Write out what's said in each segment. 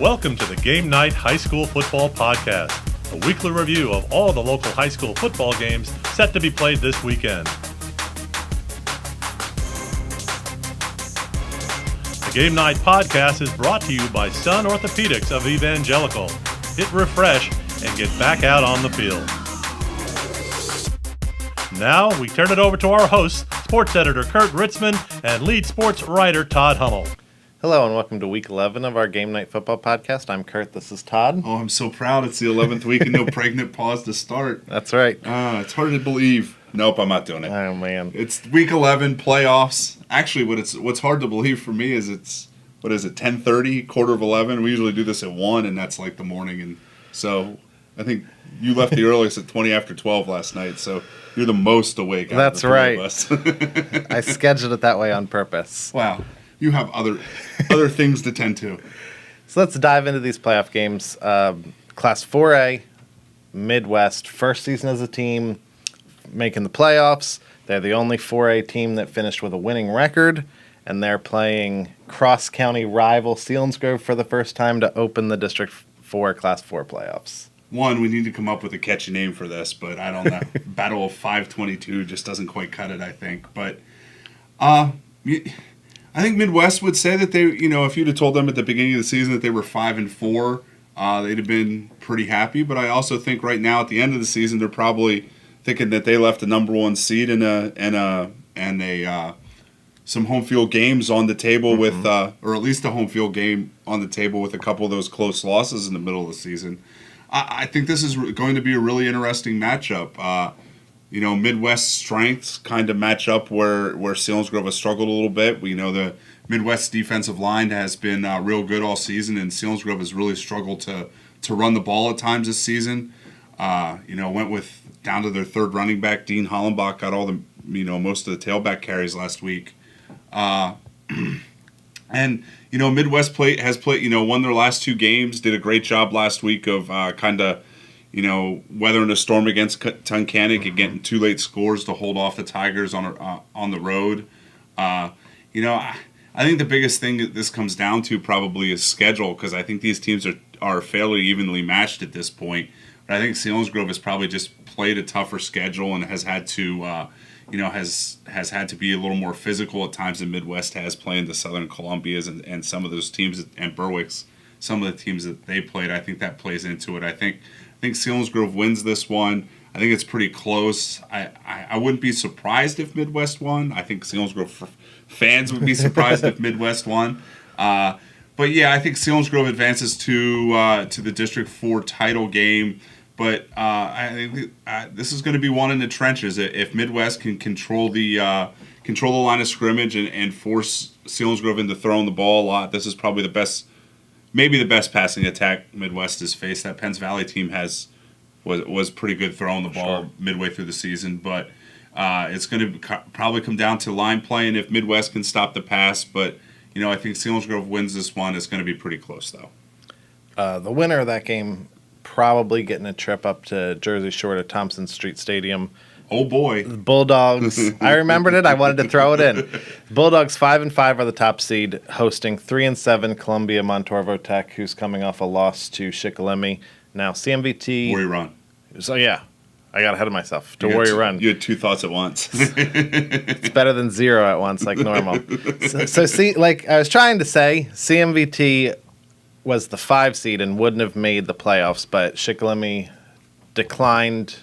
Welcome to the Game Night High School Football Podcast, a weekly review of all the local high school football games set to be played this weekend. The Game Night Podcast is brought to you by Sun Orthopedics of Evangelical. Hit refresh and get back out on the field. Now, we turn it over to our hosts, sports editor Kurt Ritzman and lead sports writer Todd Hummel. Hello and welcome to Week 11 of our Game Night Football Podcast. I'm Kurt, this is Todd. Oh, I'm so proud. It's the 11th week and no pregnant pause to start. That's right. It's hard to believe. Nope, I'm not doing it. Oh, man. It's Week 11, playoffs. Actually, what's hard to believe for me is it's, 10:30, quarter of 11? We usually do this at 1, and that's like the morning. And so I think you left the earliest at 20 after 12 last night, so you're the most awake out That's of the right. three of us. I scheduled it that way on purpose. Wow. You have other things to tend to. So let's dive into these playoff games. Class 4A, Midwest, first season as a team, making the playoffs. They're the only 4A team that finished with a winning record, and they're playing cross-county rival Selinsgrove for the first time to open the District 4 Class 4 playoffs. One, we need to come up with a catchy name for this, but I don't know. Battle of 522 just doesn't quite cut it, I think. But I think Midwest would say that they, if you'd have told them at the beginning of the season that they were 5-4, they'd have been pretty happy. But I also think right now at the end of the season, they're probably thinking that they left the number one seed and some home field games on the table with, or at least a home field game on the table with a couple of those close losses in the middle of the season. I think this is going to be a really interesting matchup. Midwest strengths kind of match up where Selinsgrove has struggled a little bit. We know the Midwest defensive line has been real good all season, and Selinsgrove has really struggled to run the ball at times this season. Went with down to their third running back, Dean Hollenbach, got all the most of the tailback carries last week. And Midwest won their last two games, did a great job last week of weathering a storm against Tunkhannock and getting two late scores to hold off the Tigers on the road. I think the biggest thing that this comes down to probably is schedule, because I think these teams are fairly evenly matched at this point. But I think Selinsgrove has probably just played a tougher schedule and has had to, has had to be a little more physical at times than Midwest has, playing the Southern Columbias and some of those teams, and Berwick's, some of the teams that they played. I think that plays into it. I think Selinsgrove wins this one. I think it's pretty close. I wouldn't be surprised if Midwest won. I think Selinsgrove fans would be surprised if Midwest won. But yeah, I think Selinsgrove advances to the District 4 title game. But I think this is going to be one in the trenches. If Midwest can control the line of scrimmage and force Selinsgrove into throwing the ball a lot, this is probably maybe the best passing attack Midwest has faced. That Penns Valley team was pretty good throwing the ball midway through the season, but it's going to probably come down to line play, and if Midwest can stop the pass. But I think Selinsgrove wins this one. It's going to be pretty close, though. The winner of that game probably getting a trip up to Jersey Shore to Thompson Street Stadium. Oh, boy. The Bulldogs. I remembered it. I wanted to throw it in. Bulldogs 5-5 are the top seed, hosting 3-7 Columbia Montorvo Tech, who's coming off a loss to Shikellamy. Now, CMVT. Warrior Run. So, yeah. I got ahead of myself. Warrior Run. You had two thoughts at once. It's better than zero at once, like normal. So see, like I was trying to say, CMVT was the 5 seed and wouldn't have made the playoffs, but Shikellamy declined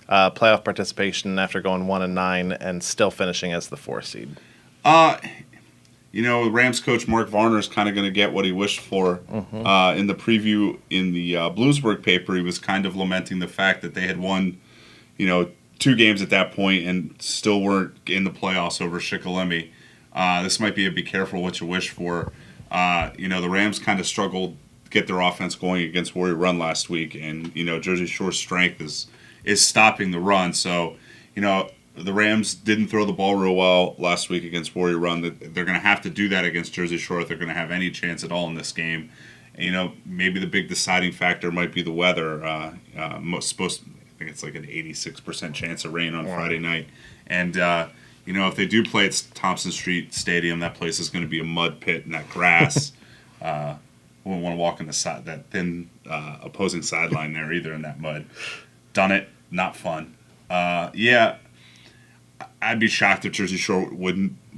playoff participation after going 1-9 and still finishing as the 4 seed. Rams coach Mark Varner is kind of going to get what he wished for. In the preview in the Bluesburg paper, he was kind of lamenting the fact that they had won, 2 games at that point and still weren't in the playoffs over Shikellamy. This might be a be careful what you wish for. The Rams kind of struggled to get their offense going against Warrior Run last week, and Jersey Shore's strength is stopping the run. So, the Rams didn't throw the ball real well last week against Warrior Run. They're going to have to do that against Jersey Shore if they're going to have any chance at all in this game. And, maybe the big deciding factor might be the weather. I think it's like an 86% chance of rain on Friday night. And, if they do play at Thompson Street Stadium, that place is going to be a mud pit, and that grass wouldn't want to walk in that thin opposing sideline there either in that mud. Done it, not fun. Yeah, I'd be shocked if Jersey Shore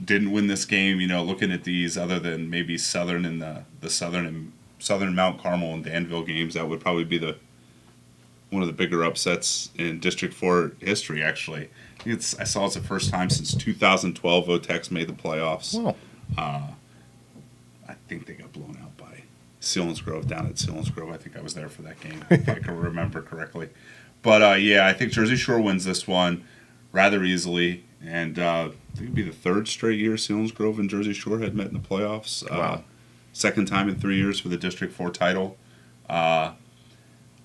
didn't win this game. Looking at these, other than maybe Southern and the Southern Mount Carmel and Danville games, that would probably be one of the bigger upsets in District 4 history. Actually, I saw it's the first time since 2012 Votex made the playoffs. Wow. I think they got blown out by Selinsgrove down at Selinsgrove. I think I was there for that game, if I can remember correctly. But yeah, I think Jersey Shore wins this one rather easily, and I think it'd be the third straight year Selinsgrove and Jersey Shore had met in the playoffs. Wow. Second time in 3 years for the District 4 title. And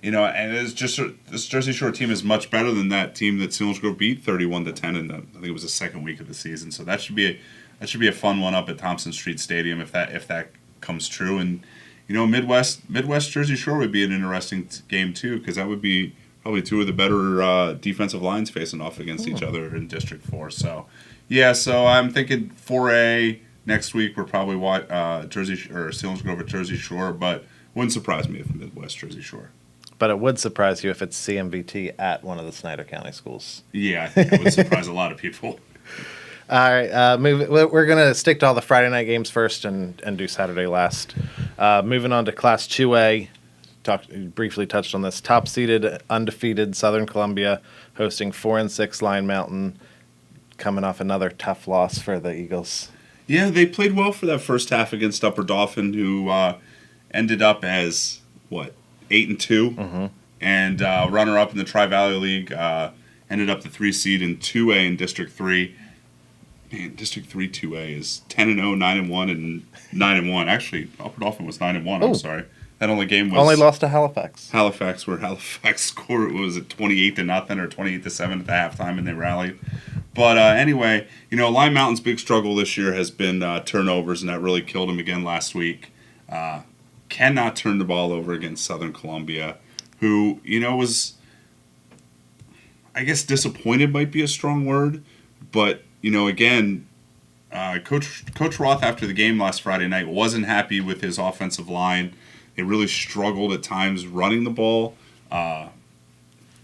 it's just this Jersey Shore team is much better than that team that Selinsgrove beat 31-10 in I think it was the second week of the season. So that should be a fun one up at Thompson Street Stadium if that comes true. And Midwest Jersey Shore would be an interesting game too, because that would be probably two of the better defensive lines facing off against each other in District 4. So yeah, so I'm thinking 4A next week. We're probably Selinsgrove at Jersey Shore, but wouldn't surprise me if Midwest Jersey Shore. But it would surprise you if it's CMVT at one of the Snyder County schools. Yeah, I think it would surprise a lot of people. All right, we're going to stick to all the Friday night games first and do Saturday last. Moving on to Class 2A, briefly touched on this. Top-seeded, undefeated Southern Columbia hosting 4-6 Lyon Mountain, coming off another tough loss for the Eagles. Yeah, they played well for that first half against Upper Dauphin, who ended up as, 8-2, and runner-up in the Tri-Valley League, ended up the 3 seed in 2A in District 3. Man, District 3 2A is 10-0, 9-1, and 9-1. Actually, Upper Dauphin was 9-1. I'm sorry. That only lost to Halifax. Where Halifax scored, was it 28-0 or 28-7 at the halftime, and they rallied. But anyway, Lyon Mountain's big struggle this year has been turnovers, and that really killed him again last week. Cannot turn the ball over against Southern Columbia, who, was, I guess disappointed might be a strong word, but, again, Coach Roth after the game last Friday night wasn't happy with his offensive line. They really struggled at times running the ball. I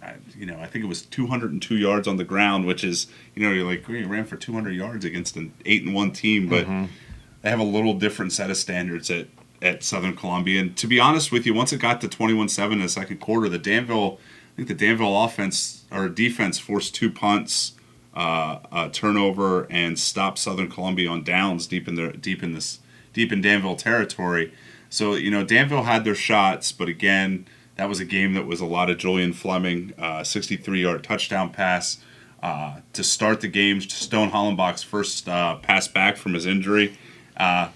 think it was 202 yards on the ground, which is, you're like, you ran for 200 yards against an 8-1 team, but they have a little different set of standards at Southern Columbia. And to be honest with you, once it got to 21-7 in the second quarter, the Danville offense or defense forced 2 punts, a turnover, and stopped Southern Columbia on downs deep in Danville territory. So Danville had their shots, but again, that was a game that was a lot of Julian Fleming, 63-yard touchdown pass to start the game. Stone Hollenbach's first pass back from his injury. I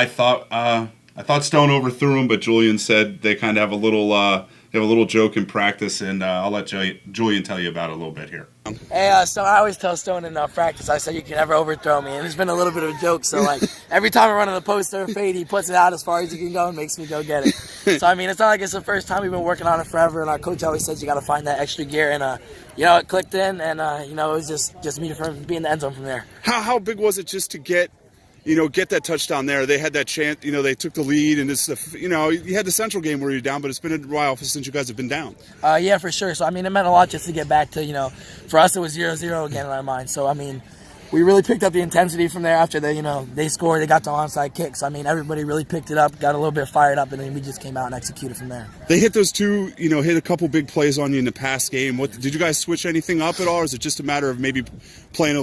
thought Stone overthrew him, but Julian said they kind of have a little joke in practice, and I'll let Julian tell you about it a little bit here. Hey, so I always tell Stone in practice, I said you can never overthrow me, and it's been a little bit of a joke. So every time I run on the post or fade, he puts it out as far as he can go and makes me go get it. So it's not like it's the first time. We've been working on it forever, and our coach always says you got to find that extra gear, and it clicked in, and it was just me from being in the end zone from there. How big was it just to get that touchdown there? They had that chance, they took the lead, and you had the Central game where you're down, but it's been a while since you guys have been down. Yeah, for sure. So, it meant a lot just to get back to, for us it was 0-0 again in our mind. So, we really picked up the intensity from there after they scored, they got the onside kicks. Everybody really picked it up, got a little bit fired up, and then we just came out and executed from there. They hit those two, hit a couple big plays on you in the past game. Did you guys switch anything up at all, or is it just a matter of maybe playing it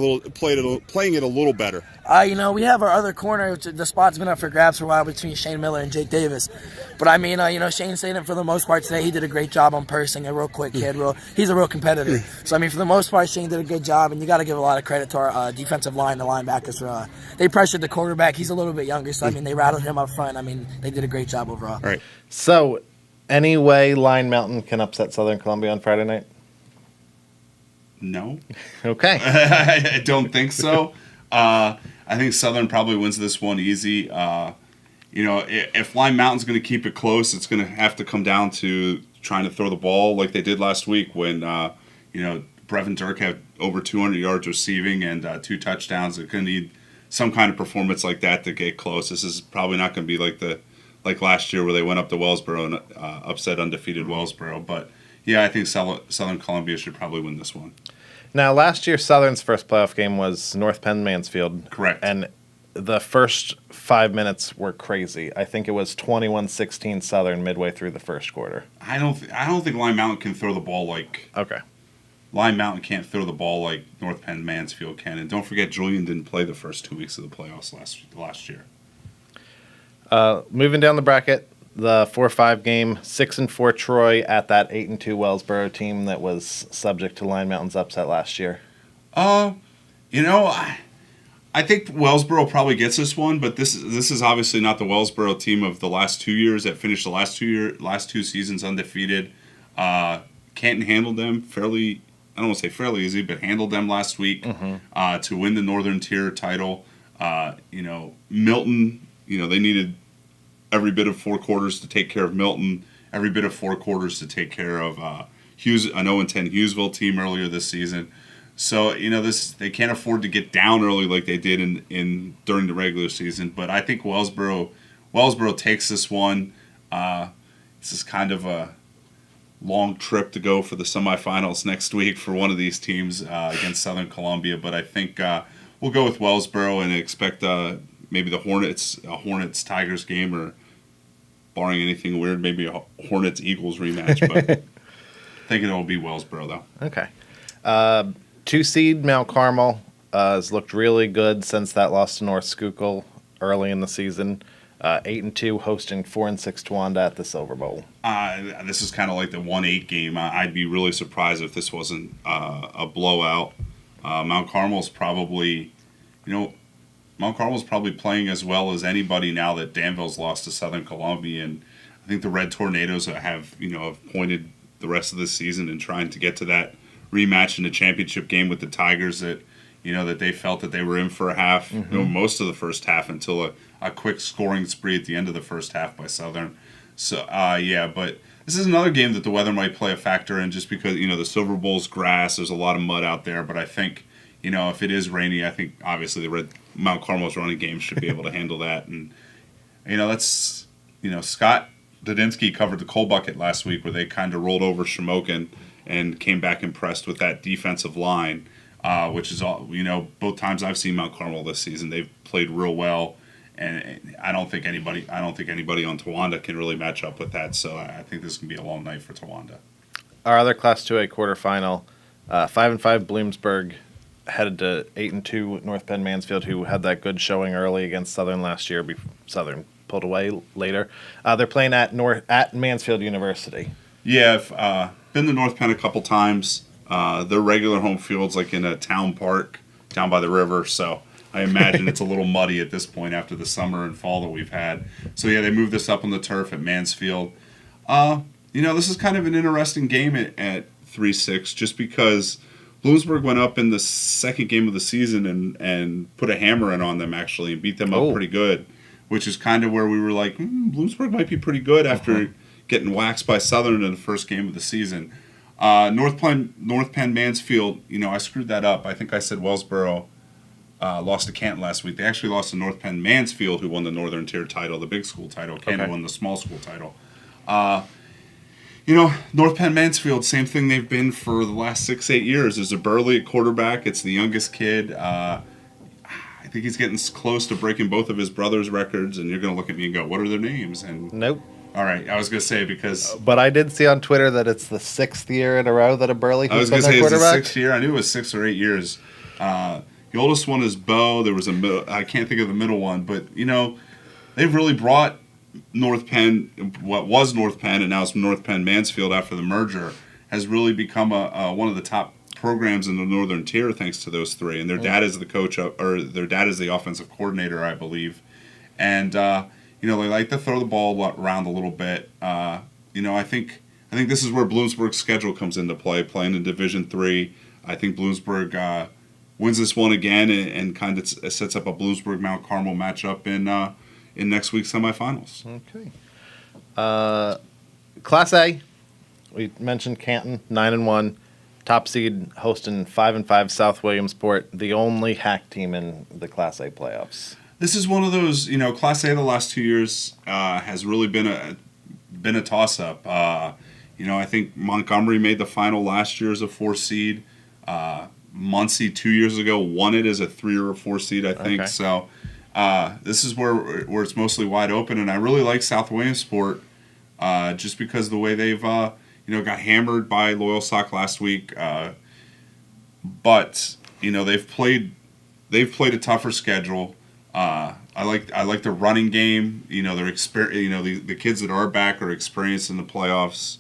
a little better? We have our other corner, which the spot's been up for grabs for a while between Shane Miller and Jake Davis. But Shane Saden for the most part today, he did a great job on Persing, a real quick kid. He's a real competitor. So for the most part, Shane did a good job, and you got to give a lot of credit to our defensive line, the linebackers. They pressured the quarterback. He's a little bit younger, so they rattled him up front. They did a great job overall. All right. So, any way Lyon Mountain can upset Southern Columbia on Friday night? No. Okay. I don't think so. I think Southern probably wins this one easy. If Lyon Mountain's going to keep it close, it's going to have to come down to trying to throw the ball like they did last week when, Brevin Dirk had over 200 yards receiving and 2 touchdowns. They're going to need some kind of performance like that to get close. This is probably not going to be like like last year where they went up to Wellsboro and upset undefeated Wellsboro. But yeah, I think Southern Columbia should probably win this one. Now, last year, Southern's first playoff game was North Penn Mansfield. Correct. And the first 5 minutes were crazy. I think it was 21-16 Southern midway through the first quarter. I don't think Lime Mountain can throw the ball like Okay. Lime Mountain can't throw the ball like North Penn Mansfield can. And don't forget, Julian didn't play the first 2 weeks of the playoffs last year. Moving down the bracket, the 4-5 game, 6-4 Troy at that 8-2 Wellsboro team that was subject to Lime Mountain's upset last year. I think Wellsboro probably gets this one, but this is obviously not the Wellsboro team of the last 2 years that finished the last two seasons undefeated. Canton handled them fairly. I don't want to say fairly easy, but handled them last week to win the Northern Tier title. Milton. They needed every bit of 4 quarters to take care of Milton. Every bit of 4 quarters to take care of Hughes, an 0-10 Hughesville team earlier this season. So they can't afford to get down early like they did in during the regular season. But I think Wellsboro takes this one. This is kind of a long trip to go for the semifinals next week for one of these teams against Southern Columbia. But I think we'll go with Wellsboro and expect maybe the Hornets Tigers game, or barring anything weird, maybe a Hornets Eagles rematch. But thinking it'll be Wellsboro though. Okay. 2 seed Mount Carmel has looked really good since that loss to North Schuylkill early in the season. 8-2 hosting 4-6 Towanda at the Silver Bowl. This is kind of like the 1-8 game. I'd be really surprised if this wasn't a blowout. Mount Carmel's probably playing as well as anybody now that Danville's lost to Southern Columbia, and I think the Red Tornadoes have pointed the rest of the season in trying to get to that rematch in the championship game with the Tigers that they felt that they were in for a half, most of the first half until a quick scoring spree at the end of the first half by Southern. So but this is another game that the weather might play a factor in, just because the Silver Bowl's grass, there's a lot of mud out there, but I think if it is rainy, I think obviously the Mount Carmel's running game should be able to handle that. And that's Scott Dodinsky covered the Coal Bucket last week where they kind of rolled over Shamokin and came back impressed with that defensive line, which is all both times I've seen Mount Carmel this season, they've played real well, and I don't think anybody on Towanda can really match up with that. So I think this can be a long night for Towanda. Our other Class 2A quarterfinal, 5-5 Bloomsburg headed to 8-2 North Penn Mansfield, who had that good showing early against Southern last year. Southern pulled away later. They're playing at Mansfield University. Yeah, I've been to North Penn a couple times. Their regular home field's like in a town park down by the river, so I imagine it's a little muddy at this point after the summer and fall that we've had. So yeah, they moved this up on the turf at Mansfield. This is kind of an interesting game at 3-6, just because Bloomsburg went up in the second game of the season and put a hammer in on them actually and beat them up pretty good, which is kind of where we were like, Bloomsburg might be pretty good after getting waxed by Southern in the first game of the season. North Penn Mansfield, I screwed that up. I think I said Wellsboro lost to Canton last week. They actually lost to North Penn Mansfield, who won the Northern Tier title, the big school title. Canton won the small school title. North Penn Mansfield, same thing they've been for the last 6-8 years. There's a Burley at quarterback. It's the youngest kid. I think he's getting close to breaking both of his brother's records, and you're going to look at me and go, what are their names? And Nope. All right, I was going to say because... But I did see on Twitter that it's the 6th year in a row that a Burley I was been going to say, their it's quarterback. the 6th year. I knew it was 6 or 8 years. The oldest one is Bo. There was I can't think of the middle one, but, they've really brought North Penn, what was North Penn, and now it's North Penn Mansfield after the merger, has really become one of the top programs in the Northern Tier thanks to those three. And their dad is the coach, or their dad is the offensive coordinator, I believe. And, they like to throw the ball around a little bit. I think this is where Bloomsburg's schedule comes into play, playing in Division III. I think Bloomsburg wins this one again and kind of sets up a Bloomsburg-Mount Carmel matchup in next week's semifinals. Okay. Class A, we mentioned Canton, 9-1. Top seed hosting 5-5 South Williamsport, the only hack team in the Class A playoffs. This is one of those, Class A the last 2 years has really been a toss-up. I think Montgomery made the final last year as a 4 seed. Muncie 2 years ago won it as a 3 or a 4 seed, I think. Okay. So this is where it's mostly wide open, and I really like South Williamsport just because of the way they've got hammered by Loyal Sock last week. But they've played a tougher schedule. I like the running game. They're the kids that are back are experienced in the playoffs.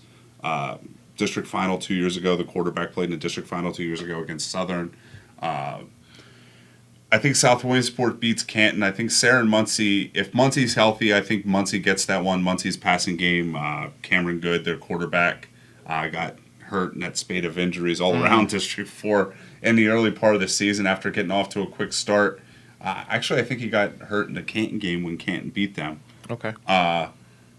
District final 2 years ago, the quarterback played in the district final 2 years ago against Southern. I think South Williamsport beats Canton. I think Sarah and Muncie, if Muncie's healthy, I think Muncie gets that one. Muncie's passing game, Cameron Good, their quarterback, got hurt in that spate of injuries all around District 4 in the early part of the season after getting off to a quick start. Actually, I think he got hurt in the Canton game when Canton beat them. Okay.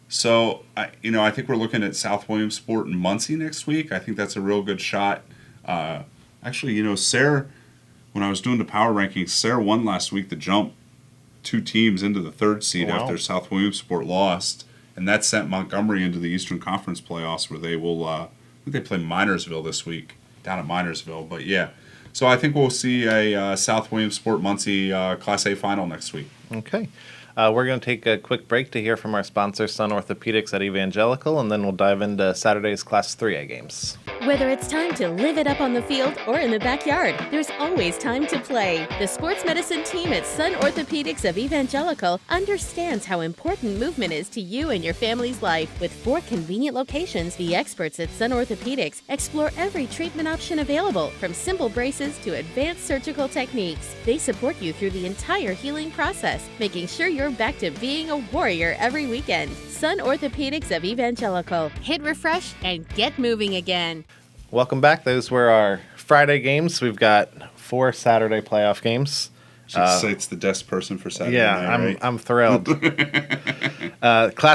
So, I think we're looking at South Williamsport and Muncie next week. I think that's a real good shot. Actually, Sarah, when I was doing the power rankings, Sarah won last week to jump 2 teams into the 3rd seed after South Williamsport lost. And that sent Montgomery into the Eastern Conference playoffs where they will, I think they play Minersville this week, down at Minersville. But yeah, so I think we'll see a South Williamsport Muncie Class A final next week. Okay. We're going to take a quick break to hear from our sponsor, Sun Orthopedics at Evangelical, and then we'll dive into Saturday's Class 3A games. Whether it's time to live it up on the field or in the backyard, there's always time to play. The sports medicine team at Sun Orthopedics of Evangelical understands how important movement is to you and your family's life. With 4 convenient locations, the experts at Sun Orthopedics explore every treatment option available, from simple braces to advanced surgical techniques. They support you through the entire healing process, making sure you're back to being a warrior every weekend. Sun Orthopedics of Evangelical. Hit refresh and get moving again. Welcome back. Those were our Friday games. We've got 4 Saturday playoff games. Should say it's the desk person for Saturday night, right? I'm thrilled. Class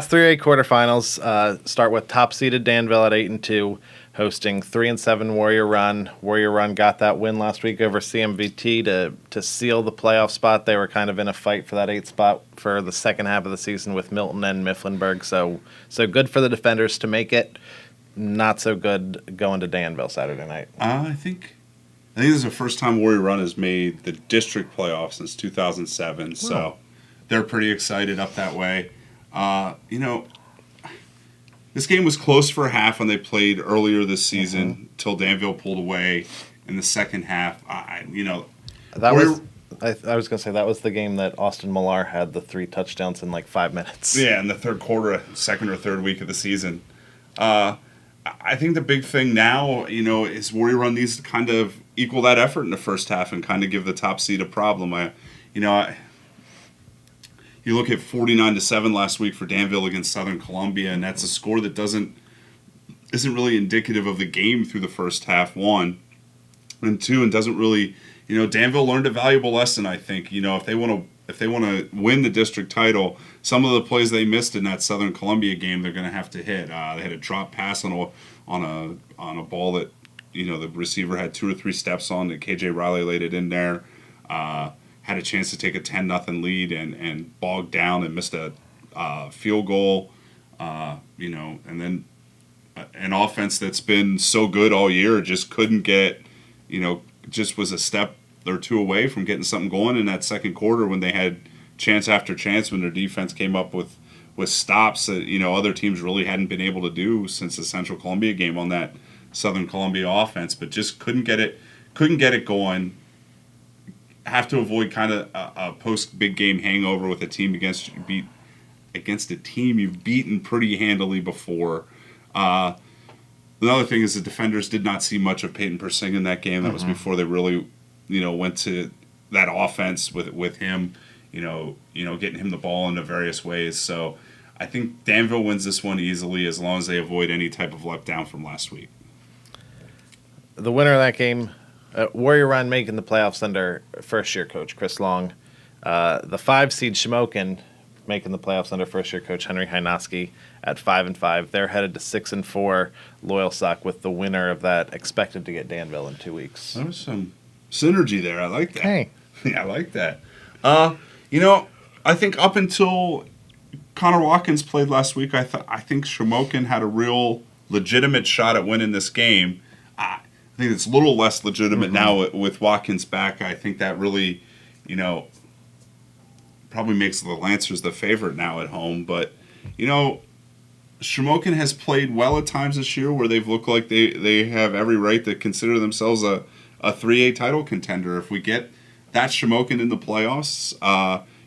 3A quarterfinals start with top-seeded Danville at 8-2, hosting 3-7 Warrior Run. Warrior Run got that win last week over CMVT to seal the playoff spot. They were kind of in a fight for that 8th spot for the second half of the season with Milton and Mifflinburg. So good for the defenders to make it. Not so good going to Danville Saturday night. I think this is the first time Warrior Run has made the district playoff since 2007. So they're pretty excited up that way. This game was close for a half when they played earlier this season till Danville pulled away in the second half. I was going to say that was the game that Austin Millar had the 3 touchdowns in like 5 minutes. Yeah, in the third quarter, second or third week of the season. I think the big thing now, is Warrior Run needs to kind of equal that effort in the first half and kind of give the top seed a problem. You look at 49-7 last week for Danville against Southern Columbia, and that's a score that isn't really indicative of the game through the first half, 1. And 2, and doesn't really, Danville learned a valuable lesson, I think. If they want to win the district title, some of the plays they missed in that Southern Columbia game, they're going to have to hit. They had a drop pass on a ball that the receiver had 2 or 3 steps on that KJ Riley laid it in there. Had a chance to take a 10-0 lead and bogged down and missed a field goal. And then an offense that's been so good all year just couldn't get, just was a step or 2 away from getting something going in that second quarter when they had chance after chance when their defense came up with stops that other teams really hadn't been able to do since the Central Columbia game on that Southern Columbia offense, but just couldn't get it going. Have to avoid kind of a post big game hangover with a team against a team you've beaten pretty handily before. Another thing is the defenders did not see much of Peyton Persing in that game. That was before they really went to that offense with him. Getting him the ball in various ways. So I think Danville wins this one easily as long as they avoid any type of letdown from last week. The winner of that game, Warrior Run making the playoffs under first-year coach Chris Long. The 5-seed Shamokin making the playoffs under first-year coach Henry Hynoski at 5-5. They're headed to 6-4. Loyal Sock with the winner of that expected to get Danville in 2 weeks. There was some synergy there. I like that. Hey. Yeah, I like that. I think up until Connor Watkins played last week, I think Shamokin had a real legitimate shot at winning this game. I think it's a little less legitimate now with Watkins back. I think that really, probably makes the Lancers the favorite now at home. But, Shamokin has played well at times this year where they've looked like they have every right to consider themselves a 3A title contender. If we get that Shamokin in the playoffs,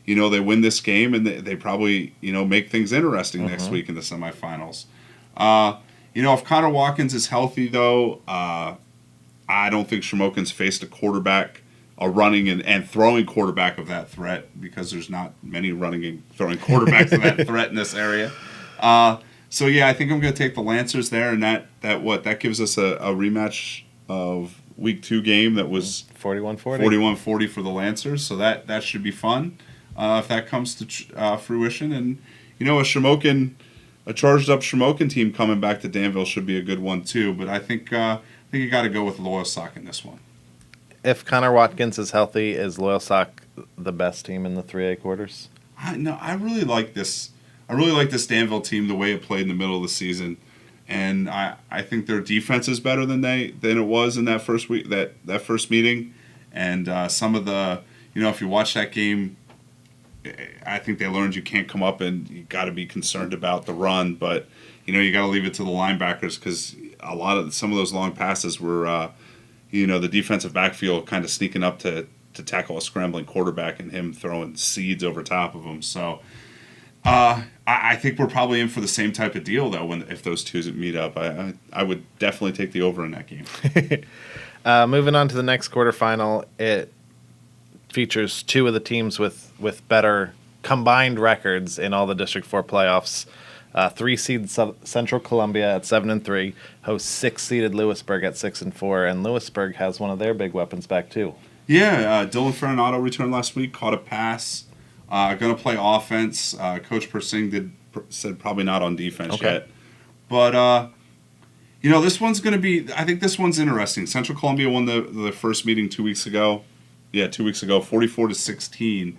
they win this game and they probably, make things interesting next week in the semifinals. If Connor Watkins is healthy, though, I don't think Shamokin's faced a running and throwing quarterback of that threat, because there's not many running and throwing quarterbacks of that threat in this area. So yeah, I think I'm going to take the Lancers there, and that gives us a rematch of Week 2 game that was 41-40 for the Lancers. So that should be fun if that comes to fruition. And a charged up Shamokin team coming back to Danville should be a good one too. But I think you got to go with Loyalsock in this one. If Connor Watkins is healthy, is Loyalsock the best team in the 3A quarters? I really like this. I really like this Danville team, the way it played in the middle of the season, and I think their defense is better than it was in that first week, that first meeting, and some of the, if you watch that game, I think they learned you can't come up and you got to be concerned about the run, but you got to leave it to the linebackers, because some of those long passes were, the defensive backfield kind of sneaking up to tackle a scrambling quarterback and him throwing seeds over top of him. So. I think we're probably in for the same type of deal, though, if those two meet up. I would definitely take the over in that game. Moving on to the next quarterfinal, it features two of the teams with better combined records in all the District 4 playoffs. 3-seed Central Columbia at 7-3 hosts 6-seeded Lewisburg at 6-4, and Lewisburg has one of their big weapons back too. Yeah, Dylan Ferranato returned last week, caught a pass. Going to play offense. Coach Persing said probably not on defense yet. But, this one's going to be – I think this one's interesting. Central Columbia won the first meeting 2 weeks ago. Yeah, 2 weeks ago, 44-16.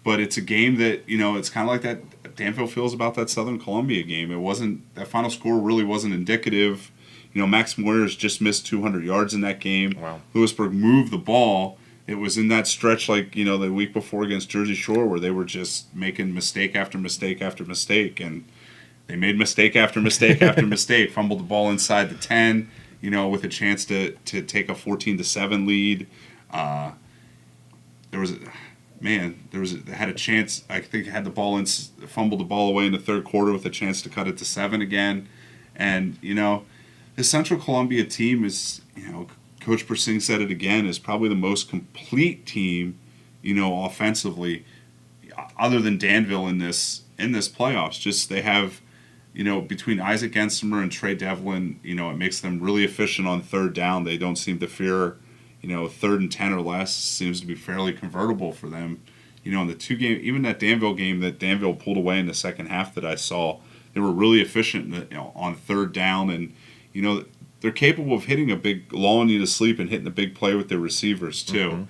But it's a game that, it's kind of like that Danville feels about that Southern Columbia game. It wasn't – that final score really wasn't indicative. Max Moyers just missed 200 yards in that game. Wow. Lewisburg moved the ball. It was in that stretch the week before against Jersey Shore where they were just making mistake after mistake after mistake, and they made mistake after mistake after mistake, fumbled the ball inside the 10, with a chance to take a 14-7 lead. They had a chance, I think had the ball fumbled the ball away in the third quarter with a chance to cut it to 7 again. And, the Central Columbia team is, Coach Persing said it again, is probably the most complete team, offensively, other than Danville in this playoffs. Just they have, between Isaac Ensimer and Trey Devlin, it makes them really efficient on third down. They don't seem to fear, 3rd and 10 or less seems to be fairly convertible for them. In the two game, even that Danville game that Danville pulled away in the second half that I saw, they were really efficient on third down, and they're capable of hitting a big, lulling you to sleep and hitting a big play with their receivers, too.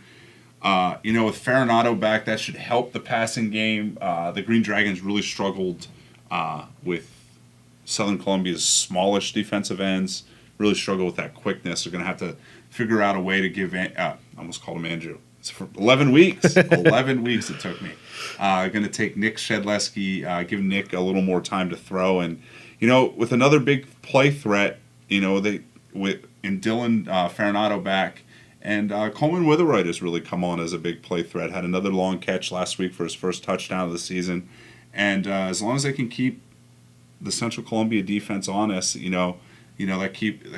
Mm-hmm. With Ferranato back, that should help the passing game. The Green Dragons really struggled with Southern Columbia's smallish defensive ends, really struggled with that quickness. They're going to have to figure out a way to give I almost called him Andrew. It's for 11 weeks. 11 weeks it took me. Going to take Nick Shedleski, give Nick a little more time to throw. And, with another big play threat, in Dylan Ferranato back, and Coleman Witherite has really come on as a big play threat. Had another long catch last week for his first touchdown of the season, and as long as they can keep the Central Columbia defense honest, that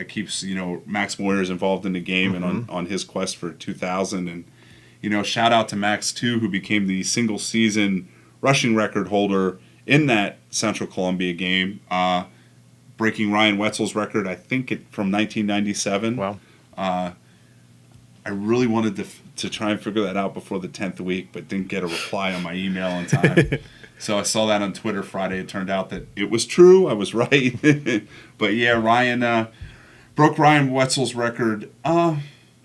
keeps Max Moyers involved in the game and on his quest for 2,000, and shout out to Max too, who became the single season rushing record holder in that Central Columbia game. Breaking Ryan Wetzel's record, I think from 1997. Wow. I really wanted to try and figure that out before the 10th week, but didn't get a reply on my email in time. So I saw that on Twitter Friday. It turned out that it was true. I was right. But yeah, Ryan broke Ryan Wetzel's record. I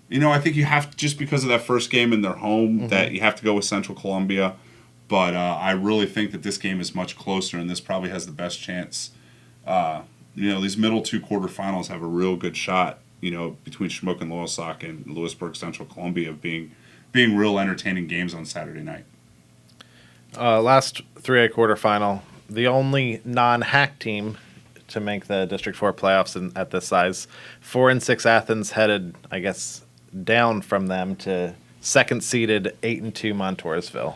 think you have to, just because of that first game in their home, that you have to go with Central Columbia. But I really think that this game is much closer, and this probably has the best chance. These middle two quarterfinals have a real good shot, between Schmook and Loyalsock and Lewisburg Central Columbia of being real entertaining games on Saturday night. Last 3A quarterfinal, the only non-hack team to make the District 4 playoffs at this size. 4 and 6 Athens headed, I guess, down from them to second-seeded 8 and 2 Montoursville.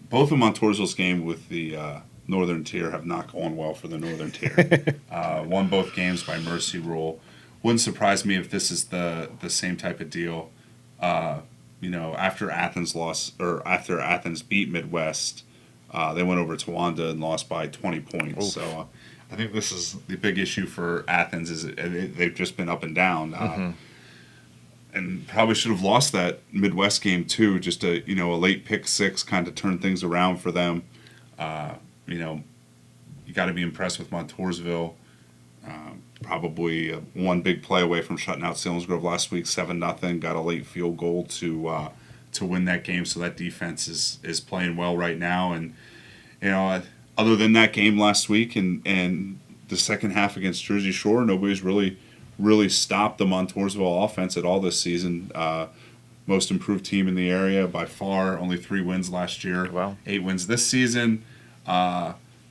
Both of Montoursville's game with the Northern Tier have not gone well for the Northern Tier. Won both games by mercy rule. Wouldn't surprise me if this is the same type of deal. After Athens beat Midwest, they went over to Wanda and lost by 20 points. Oof. So I think this is the big issue for Athens is they've just been up and down. And probably should have lost that Midwest game too. Just a late pick six kind of turned things around for them. You got to be impressed with Montoursville. Probably one big play away from shutting out Selinsgrove last week, 7-0. Got a late field goal to win that game. So that defense is playing well right now. And other than that game last week and the second half against Jersey Shore, nobody's really stopped the Montoursville offense at all this season. Most improved team in the area by far. Only 3 wins last year. Wow. 8 wins this season.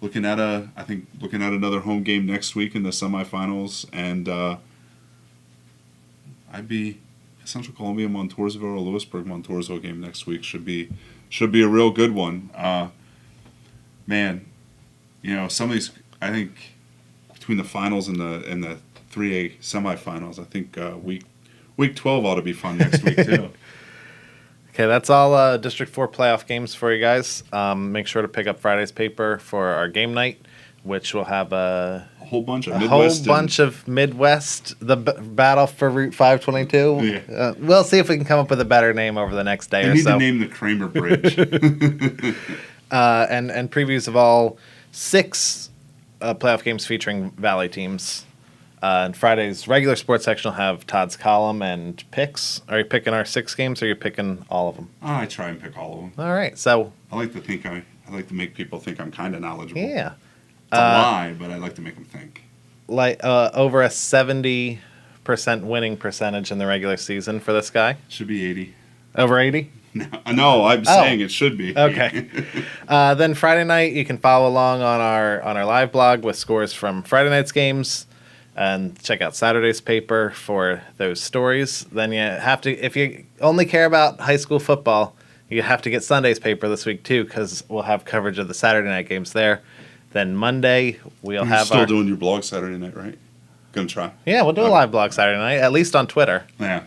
Looking at another home game next week in the semifinals, and I'd be Central Columbia Montoursville or Lewisburg Montoursville game next week should be a real good one. Some of these, I think between the finals and the 3A semifinals, I think week 12 ought to be fun next week too. Okay, that's all District 4 playoff games for you guys. Make sure to pick up Friday's paper for our game night, which will have a whole bunch of Midwest, the battle for Route 522. Yeah. We'll see if we can come up with a better name over the next day or so. We need to name the Kramer Bridge. And previews of all 6 playoff games featuring Valley teams. And Friday's regular sports section will have Todd's column and picks. Are you picking our 6 games, or are you picking all of them? I try and pick all of them. All right, so I like to make people think I'm kind of knowledgeable. Yeah, it's a lie, but I like to make them think. Like over a 70% winning percentage in the regular season for this guy. Should be 80. Over 80? No, I'm saying it should be. Okay. Then Friday night, you can follow along on our live blog with scores from Friday night's games. And check out Saturday's paper for those stories. Then you have to, if you only care about high school football, you have to get Sunday's paper this week too, because we'll have coverage of the Saturday night games there. Then Monday we'll have still doing your blog Saturday night, right? Gonna try. Yeah, we'll do a live blog Saturday night, at least on Twitter. Yeah.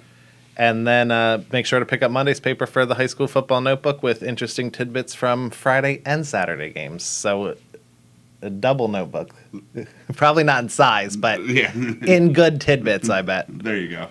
And then make sure to pick up Monday's paper for the high school football notebook with interesting tidbits from Friday and Saturday games. So a double notebook. Probably not in size, but in good tidbits, I bet. There you go.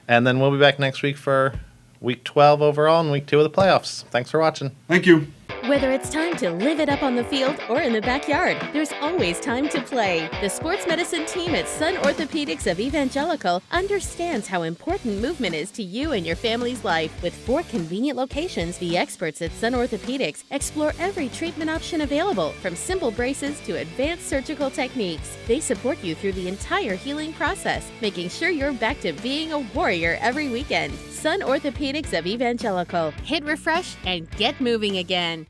And then we'll be back next week for week 12 overall and week 2 of the playoffs. Thanks for watching. Thank you. Whether it's time to live it up on the field or in the backyard, there's always time to play. The sports medicine team at Sun Orthopedics of Evangelical understands how important movement is to you and your family's life. With 4 convenient locations, the experts at Sun Orthopedics explore every treatment option available, from simple braces to advanced surgical techniques. They support you through the entire healing process, making sure you're back to being a warrior every weekend. Sun Orthopedics of Evangelical. Hit refresh and get moving again.